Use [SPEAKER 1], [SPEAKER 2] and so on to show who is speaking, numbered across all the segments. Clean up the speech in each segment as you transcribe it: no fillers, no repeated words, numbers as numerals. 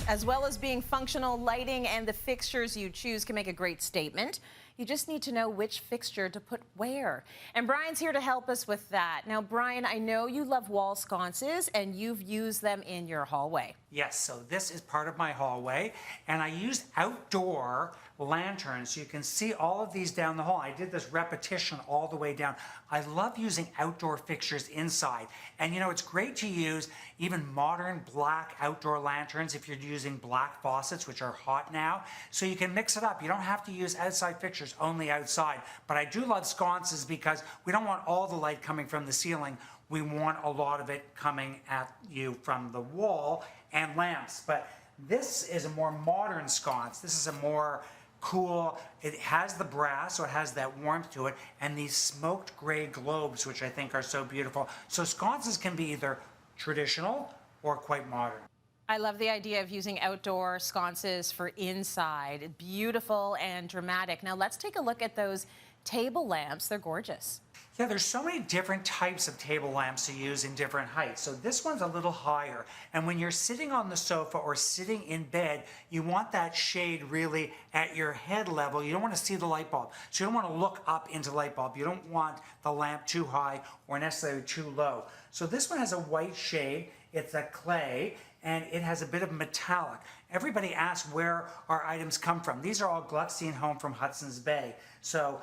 [SPEAKER 1] As well as being functional, lighting and the fixtures you choose can make a great statement. You just need to know which fixture to put where. And Brian's here to help us with that. Now, Brian, I know you love wall sconces and you've used them in your hallway.
[SPEAKER 2] Yes, so this is part of my hallway, and I used outdoor lanterns. You can see all of these down the hall. I did this repetition all the way down. I love using outdoor fixtures inside. And you know, it's great to use even modern black outdoor lanterns if you're using black faucets, which are hot now. So you can mix it up. You don't have to use outside fixtures, only outside. But I do love sconces because we don't want all the light coming from the ceiling. We want a lot of it coming at you from the wall and lamps. But this is a more modern sconce. This is a more cool, it has the brass, so it has that warmth to it, and these smoked gray globes, which I think are so beautiful. So sconces can be either traditional or quite modern.
[SPEAKER 1] I love the idea of using outdoor sconces for inside. Beautiful and dramatic. Now let's take a look at those table lamps. They're gorgeous.
[SPEAKER 2] Yeah, there's so many different types of table lamps to use in different heights. So this one's a little higher. And when you're sitting on the sofa or sitting in bed, you want that shade really at your head level. You don't want to see the light bulb. So you don't want to look up into the light bulb. You don't want the lamp too high or necessarily too low. So this one has a white shade. It's a clay, and it has a bit of metallic. Everybody asks where our items come from. These are all Gluckstein home from Hudson's Bay. So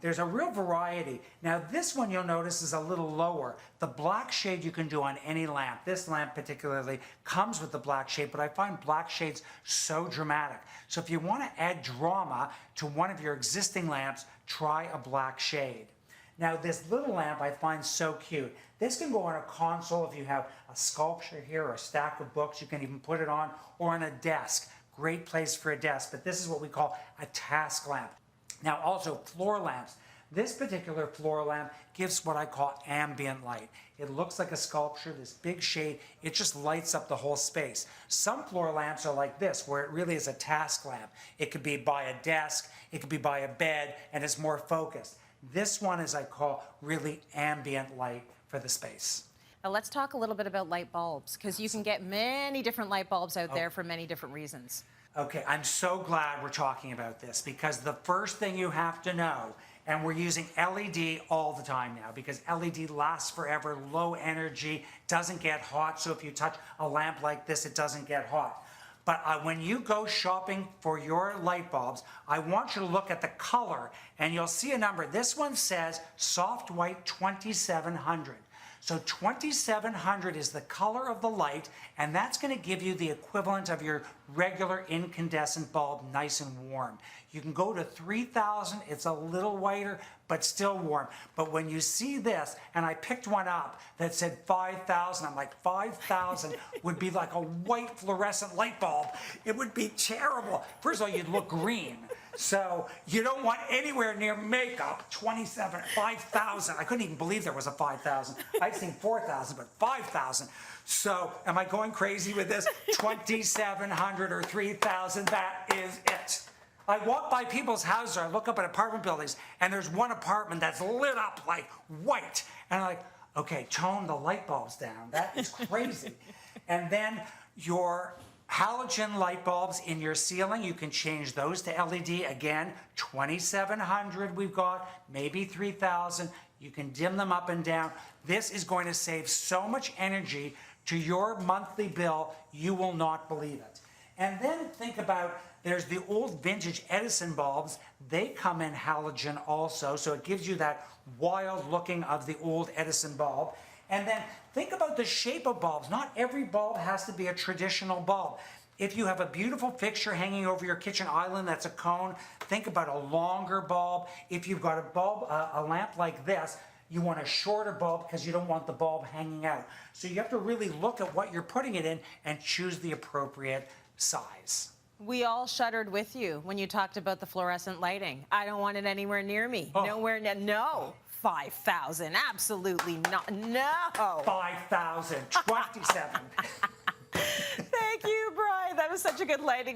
[SPEAKER 2] there's a real variety. Now this one you'll notice is a little lower. The black shade you can do on any lamp. This lamp particularly comes with the black shade, but I find black shades so dramatic. So if you want to add drama to one of your existing lamps, try a black shade. Now this little lamp I find so cute. This can go on a console if you have a sculpture here or a stack of books. You can even put it on, or on a desk. Great place for a desk, but this is what we call a task lamp. Now also floor lamps. This particular floor lamp gives what I call ambient light. It looks like a sculpture, this big shade. It just lights up the whole space. Some floor lamps are like this, where it really is a task lamp. It could be by a desk, it could be by a bed, and it's more focused. This one is, I call, really ambient light for the space.
[SPEAKER 1] Now let's talk a little bit about light bulbs, because you can get many different light bulbs out there for many different reasons.
[SPEAKER 2] Okay, I'm so glad we're talking about this, because the first thing you have to know, and we're using LED all the time now, because LED lasts forever, low energy, doesn't get hot, so if you touch a lamp like this, it doesn't get hot. But when you go shopping for your light bulbs, I want you to look at the color, and you'll see a number. This one says soft white 2700. So 2700 is the color of the light, and that's going to give you the equivalent of your regular incandescent bulb, nice and warm. You can go to 3000, it's a little whiter, but still warm. But when you see this, and I picked one up that said 5000, I'm like, 5000 would be like a white fluorescent light bulb. It would be terrible. First of all, you'd look green. So you don't want anywhere near makeup. 5,000. I couldn't even believe there was a 5,000. I'd seen 4,000, but 5,000. So am I going crazy with this? 2,700 or 3,000, that is it. I walk by people's houses, or I look up at apartment buildings, and there's one apartment that's lit up like white. And I'm like, okay, tone the light bulbs down. That is crazy. And then your halogen light bulbs in your ceiling, you can change those to LED. Again, 2,700 we've got, maybe 3,000. You can dim them up and down. This is going to save so much energy to your monthly bill, you will not believe it. And then think about, there's the old vintage Edison bulbs. They come in halogen also, so it gives you that wild looking of the old Edison bulb. And then think about the shape of bulbs. Not every bulb has to be a traditional bulb. If you have a beautiful fixture hanging over your kitchen island that's a cone, think about a longer bulb. If you've got a bulb, a lamp like this, you want a shorter bulb because you don't want the bulb hanging out. So you have to really look at what you're putting it in and choose the appropriate size.
[SPEAKER 1] We all shuddered with you when you talked about the fluorescent lighting. I don't want it anywhere near me.
[SPEAKER 2] Oh.
[SPEAKER 1] Nowhere near. No. 5,000. Absolutely not. No.
[SPEAKER 2] 5,027.
[SPEAKER 1] Thank you, Brian. That was such a good lighting.